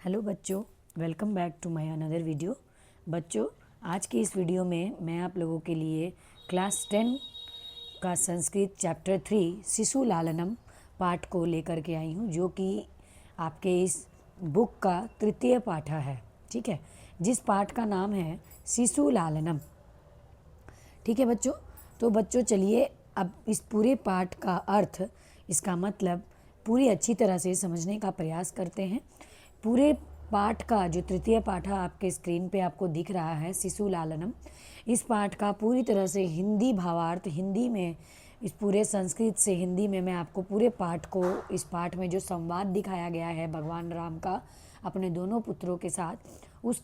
Hello बच्चों, welcome back to my another video. बच्चों, आज की इस वीडियो में मैं आप लोगों के लिए क्लास 10 का संस्कृत चैप्टर 3 शिशु लालनम पाठ को लेकर के आई हूँ, जो कि आपके इस बुक का तृतीय पाठ है। ठीक है, जिस पाठ का नाम है शिशु लालनम। ठीक है बच्चों, तो बच्चों चलिए अब इस पूरे पाठ का अर्थ, इसका मतलब पूरी अच्छी तरह से समझने का प्रयास करते हैं। पूरे पाठ का जो तृतीय पाठ आपके स्क्रीन पे आपको दिख रहा है, शिशु लालनम, इस पाठ का पूरी तरह से हिंदी भावार्थ, हिंदी में इस पूरे संस्कृत से हिंदी में मैं आपको पूरे पाठ को, इस पाठ में जो संवाद दिखाया गया है भगवान राम का अपने दोनों पुत्रों के साथ, उस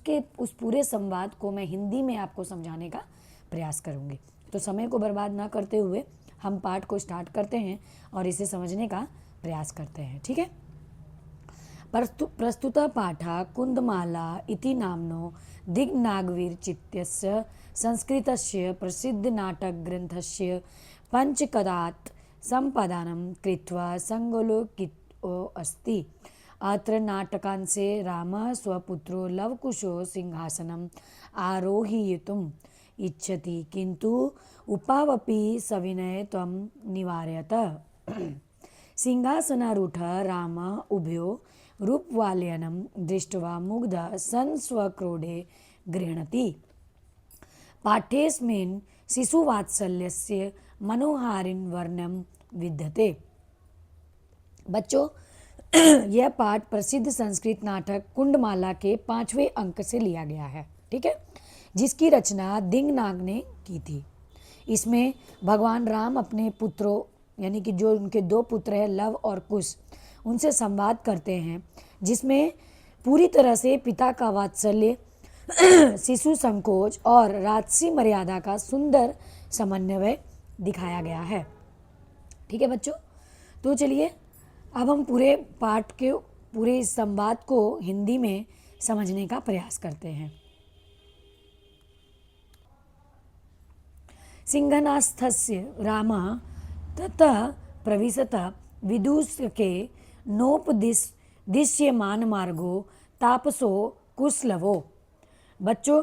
पूरे संवाद को मैं हिंदी में आपको समझाने का प्रयास करूँगी। तो समय को बर्बाद ना करते हुए हम पाठ को स्टार्ट करते हैं और इसे समझने का प्रयास करते हैं। ठीक है, प्रस्तुत पाठः कुन्दमाला इति नाम्नो दिग्नागविरचित्यस्य संस्कृतस्य प्रसिद्धनाटकग्रन्थस्य पञ्चकदात् सम्पादनं कृत्वा सङ्कलितो अस्ति। अत्र नाटकांशे रामः स्वपुत्रो लवकुशो सिंहासनम् आरोहयितुम् इच्छति, किन्तु उपावपि सविनयत्वं निवारयत। सिंहासनारूढः रामः उभयो रूपवालयनं दृष्ट्वा मुग्धः सन् स्वक्रोडे गृह्णाति। पाठेऽस्मिन् शिशुवात्सल्यस्य मनोहारिण वर्णनं विद्यते। बच्चों, यह पाठ प्रसिद्ध संस्कृत नाटक कुंडमाला के 5वें अंक से लिया गया है। ठीक है, जिसकी रचना दिंगनाग ने की थी। इसमें भगवान राम अपने पुत्रों, यानी कि जो उनके दो पुत्र हैं लव और कुश, उनसे संवाद करते हैं, जिसमें पूरी तरह से पिता का वात्सल्य, शिशु संकोच और राजसी मर्यादा का सुंदर समन्वय दिखाया गया है। ठीक है बच्चों, तो चलिए अब हम पूरे पाठ के पूरे इस संवाद को हिंदी में समझने का प्रयास करते हैं। सिंहनास्थस्य रामः ततः प्रविशत विदूषके नोपदिश्यमान मार्गो तापसो कुशलवो। बच्चों,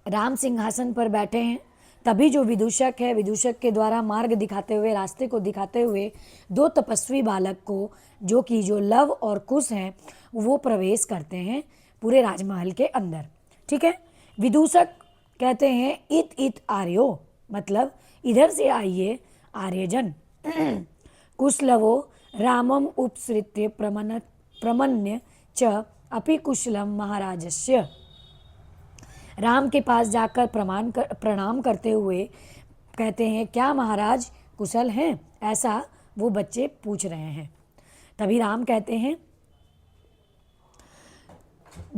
राम सिंहासन पर बैठे हैं, तभी जो विदूषक है, विदूषक के द्वारा मार्ग दिखाते हुए, रास्ते को दिखाते हुए दो तपस्वी बालक को, जो लव और कुश हैं, वो प्रवेश करते हैं पूरे राजमहल के अंदर। ठीक है, विदूषक कहते हैं इत इत आर्यो, मतलब इधर से आइए आर्यजन। कुशलवो रामम उपसृत्य प्रमन्य च अपि कुशलम महाराजस्य। राम के पास जाकर प्रणाम करते हुए कहते हैं, क्या महाराज कुशल हैं? ऐसा वो बच्चे पूछ रहे हैं। तभी राम कहते हैं,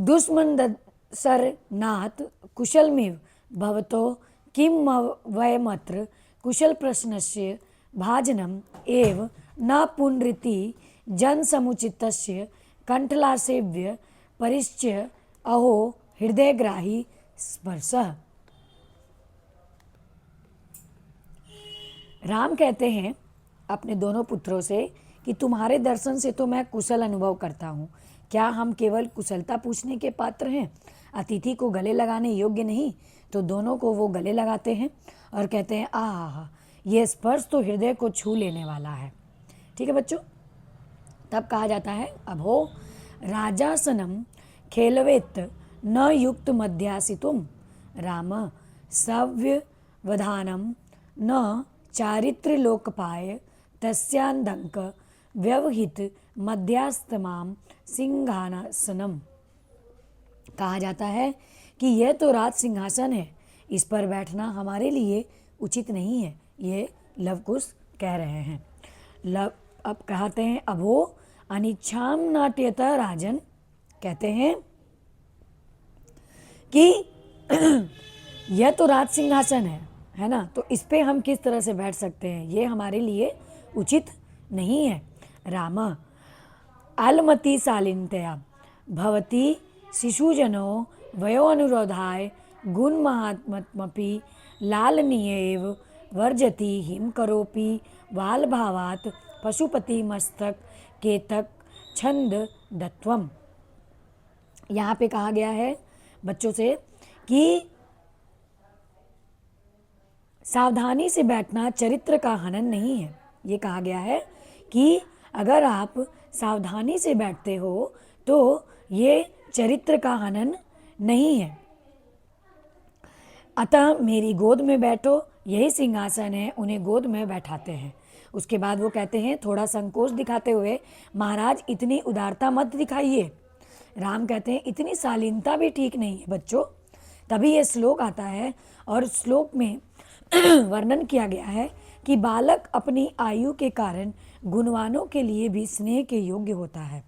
दुष्मन सरनाथ कुशलमिव भवतो किम वयमत्र कुशल प्रश्नस्य भाजनम एव न पुनरिति जन समुचितस्य कंठलासेव्य परिचय अहो हृदयग्राही स्पर्शः। राम कहते हैं अपने दोनों पुत्रों से कि तुम्हारे दर्शन से तो मैं कुशल अनुभव करता हूँ। क्या हम केवल कुशलता पूछने के पात्र हैं? अतिथि को गले लगाने योग्य नहीं? तो दोनों को वो गले लगाते हैं और कहते हैं, आहा, ये स्पर्श तो हृदय को छू लेने वाला है। ठीक है बच्चों, तब कहा जाता है, अभो राजासनम खेलवेत न युक्त मध्यासितुम राम सव्यवधानम न चारित्र लोकपाय तस्यांदंक व्यवहित मध्यास्तमाम सिंहासनम। कहा जाता है कि यह तो राज सिंहासन है, इस पर बैठना हमारे लिए उचित नहीं है। ये लवकुश कह रहे हैं। अब कहते हैं, अभो अनिच्छाम नाट्यता राजन, कहते हैं कि यह तो राज सिंहासन है ना, तो इस पे हम किस तरह से बैठ सकते हैं? ये हमारे लिए उचित नहीं है। राम अलमति शालीनतया भवती शिशुजनो वयो अनुरोधाय गुण महात्मपि लालनीयेव वर्जति हिम करोपि वाल भावात पशुपति मस्तक केतक छंद दत्वम। यहाँ पे कहा गया है बच्चों से कि सावधानी से बैठना चरित्र का हनन नहीं है। ये कहा गया है कि अगर आप सावधानी से बैठते हो तो ये चरित्र का हनन नहीं है। अतः मेरी गोद में बैठो, यही सिंहासन है, उन्हें गोद में बैठाते हैं। उसके बाद वो कहते हैं थोड़ा संकोच दिखाते हुए, महाराज इतनी उदारता मत दिखाइए। राम कहते हैं इतनी शालीनता भी ठीक नहीं है बच्चों। तभी ये श्लोक आता है और श्लोक में वर्णन किया गया है कि बालक अपनी आयु के कारण गुणवानों के लिए भी स्नेह के योग्य होता है।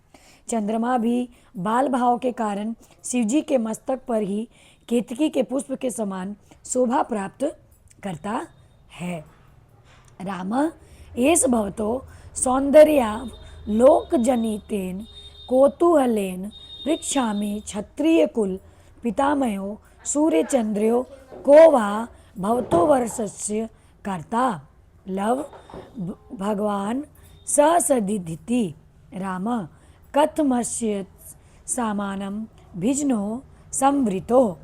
चंद्रमा भी बाल भाव के कारण शिवजी के मस्तक पर ही केतकी के पुष्प के समान शोभा प्राप्त करता है। राम एष भवतो सौंदर्यावलोकजनितेन कौतूहलेन पृच्छामि क्षत्रियकुल पितामहो सूर्यचंद्रयो को वा भवतो वर्षस्य कर्ता। लव भगवान ससदिति राम कथमस्य सामानम भिजनो संवृतो।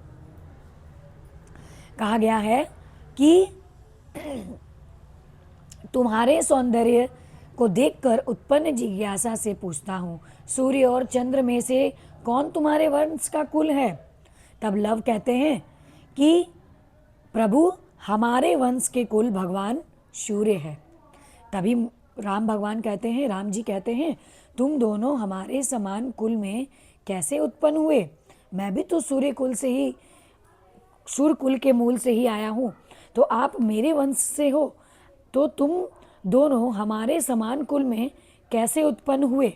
कहा गया है कि तुम्हारे सौंदर्य को देखकर उत्पन्न जिज्ञासा से पूछता हूँ, सूर्य और चंद्र में से कौन तुम्हारे वंश का कुल है। तब लव कहते हैं कि प्रभु हमारे वंश के कुल भगवान सूर्य है। तभी राम भगवान कहते हैं, राम जी कहते हैं, तुम दोनों हमारे समान कुल में कैसे उत्पन्न हुए। मैं भी तो सूर्य कुल से ही, सूर्य कुल के मूल से ही आया हूँ, तो आप मेरे वंश से हो, तो तुम दोनों हमारे समान कुल में कैसे उत्पन्न हुए।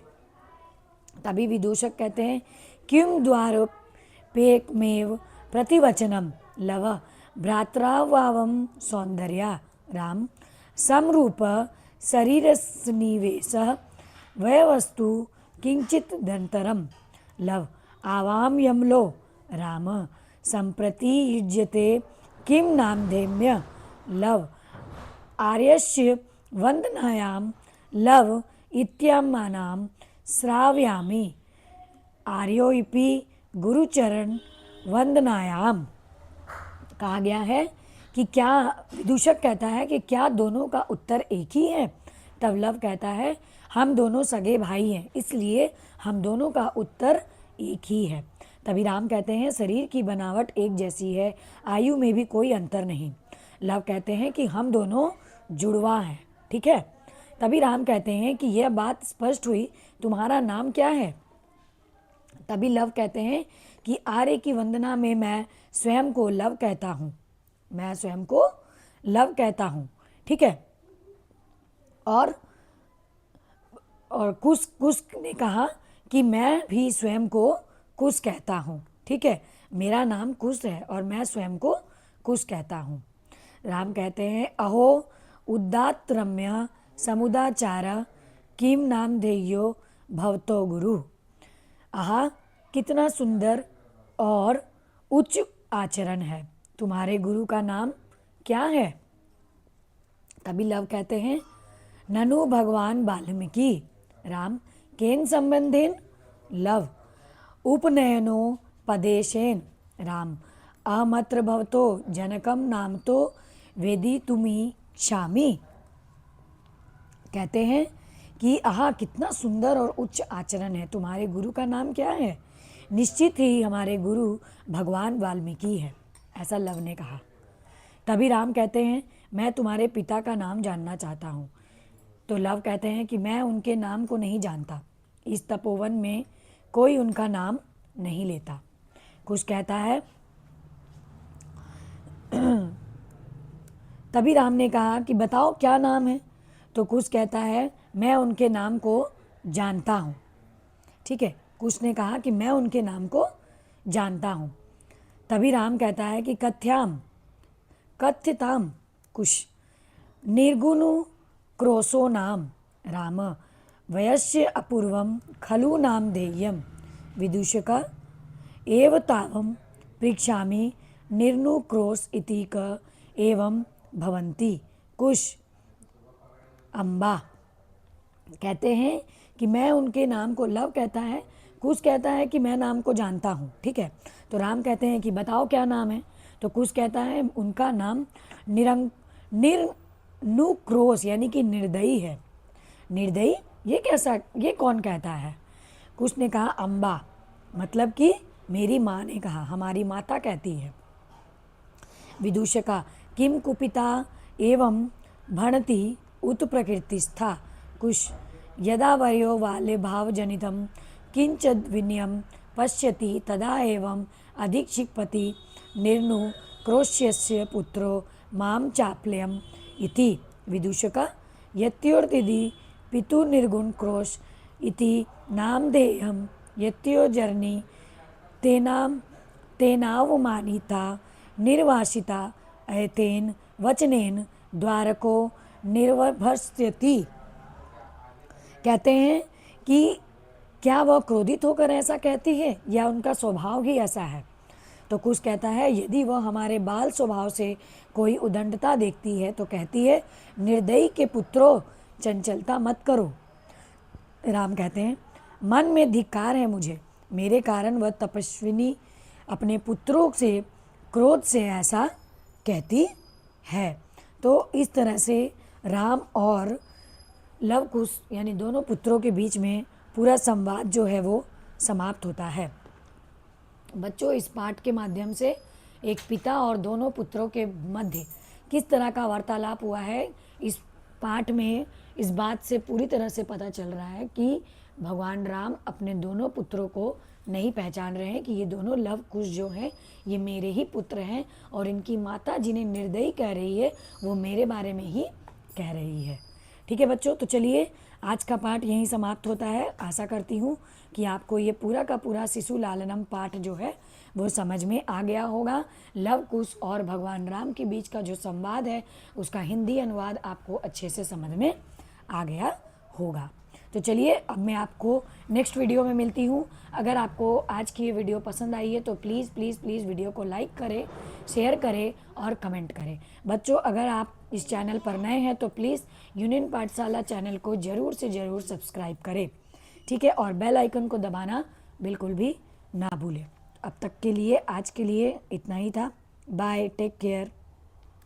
तभी विदूषक कहते हैं किम द्वारोपेकमेव प्रतिवचनम लव भ्रात्रावावम सौंदर्या राम समरूप शरीरस्निवेश वयवस्तु किंचित दंतरम लव आवाम यमलो राम संप्रति युज्यते किम नामधेम्य लव आर्यस्य वंदनायाम लव इत्यमानाम श्रावयामि आर्योपि गुरुचरण वंदनायाम। कहा गया है कि क्या, विदूषक कहता है कि क्या दोनों का उत्तर एक ही है। तब लव कहता है हम दोनों सगे भाई हैं, इसलिए हम दोनों का उत्तर एक ही है। तभी राम कहते हैं शरीर की बनावट एक जैसी है, आयु में भी कोई अंतर नहीं। लव कहते हैं कि हम दोनों जुड़वा हैं, ठीक है। तभी राम कहते हैं कि यह बात स्पष्ट हुई, तुम्हारा नाम क्या है। तभी लव कहते हैं कि आर्य की वंदना में मैं स्वयं को लव कहता हूँ, मैं स्वयं को लव कहता हूँ, ठीक है। और कुश ने कहा कि मैं भी स्वयं को कुश कहता हूँ, ठीक है। मेरा नाम कुश है और मैं स्वयं को कुश कहता हूँ। राम कहते हैं अहो उदात्त रम्य समुदाचार किम नाम धेयो भवतो गुरु। आहा कितना सुंदर और उच्च आचरण है, तुम्हारे गुरु का नाम क्या है। तभी लव कहते हैं ननु भगवान वाल्मीकि राम केन संबंधेन लव उपनयनो पदेशेन राम अहमत्र भवतो जनकम नाम तो वेदी तुम्ही क्षामी। कहते हैं कि आहा कितना सुंदर और उच्च आचरण है, तुम्हारे गुरु का नाम क्या है। निश्चित ही हमारे गुरु भगवान वाल्मीकि है, ऐसा लव ने कहा। तभी राम कहते हैं मैं तुम्हारे पिता का नाम जानना चाहता हूँ। तो लव कहते हैं कि मैं उनके नाम को नहीं जानता, इस तपोवन में कोई उनका नाम नहीं लेता। कुछ कहता है तभी राम ने कहा कि बताओ क्या नाम है। तो कुछ कहता है मैं उनके नाम को जानता हूँ, ठीक है। कुछ ने कहा कि मैं उनके नाम को जानता हूँ। तभी राम कहता है कि कथ्यताम कुश निर्गुणु क्रोशो नाम राम वयस्य अपूर्वम खलु नाम धेयम विदूषक एव तावम पृच्छामि निर्नु क्रोश इति क एवं भवन्ति कुश अम्बा। कहते हैं कि मैं उनके नाम को, लव कहता है कुश कहता है कि मैं नाम को जानता हूँ, ठीक है। तो राम कहते हैं कि बताओ क्या नाम है। तो कुश कहता है उनका नाम निर्नुक्रोश यानी कि निर्दयी है। निर्दयी ये कैसा, ये कौन कहता है? कुश ने कहा अम्बा, मतलब कि मेरी माँ ने कहा, हमारी माता कहती है। विदूषका किम कुपिता एवं भणति उत प्रकृतिस्था। कुश यदा वर्यो बाल्ये भावजनितं किंचिद विनयं पश्यति तदा एवं अधिक्षिपति निर्नु क्रोश्यस्य पुत्रो माम चाप्ल्यम इति। विदूषका यत्योर्तिदि पितु निर्गुण क्रोश इति नामधेयं यत्योजर्नि तेनावमानिता निर्वासिता एतेन वचनेन द्वारको निर्भर्स्यति। कहते हैं कि क्या वह क्रोधित होकर ऐसा कहती है या उनका स्वभाव ही ऐसा है? तो कुछ कहता है यदि वह हमारे बाल स्वभाव से कोई उदंडता देखती है तो कहती है निर्दयी के पुत्रों चंचलता मत करो। राम कहते हैं मन में धिक्कार है मुझे, मेरे कारण वह तपस्विनी अपने पुत्रों से क्रोध से ऐसा कहती है। तो इस तरह से राम और लव कुश यानी दोनों पुत्रों के बीच में पूरा संवाद जो है वो समाप्त होता है। बच्चों, इस पाठ के माध्यम से एक पिता और दोनों पुत्रों के मध्य किस तरह का वार्तालाप हुआ है, इस पाठ में इस बात से पूरी तरह से पता चल रहा है कि भगवान राम अपने दोनों पुत्रों को नहीं पहचान रहे हैं कि ये दोनों लव कुश जो हैं ये मेरे ही पुत्र हैं और इनकी माता जिन्हें निर्दयी कह रही है वो मेरे बारे में ही कह रही है। ठीक है बच्चों, तो चलिए आज का पाठ यहीं समाप्त होता है। आशा करती हूँ कि आपको ये पूरा का पूरा शिशु लालनम पाठ जो है वो समझ में आ गया होगा। लव कुश और भगवान राम के बीच का जो संवाद है उसका हिंदी अनुवाद आपको अच्छे से समझ में आ गया होगा। तो चलिए अब मैं आपको नेक्स्ट वीडियो में मिलती हूँ। अगर आपको आज की ये वीडियो पसंद आई है तो प्लीज़ प्लीज़ प्लीज़ वीडियो को लाइक करें, शेयर करें और कमेंट करें। बच्चों, अगर आप इस चैनल पर नए हैं तो प्लीज़ यूनियन पाठशाला चैनल को ज़रूर से ज़रूर सब्सक्राइब करें, ठीक है, और बेल आइकन को दबाना बिल्कुल भी ना भूलें। अब तक के लिए आज के लिए इतना ही था। Bye, take care.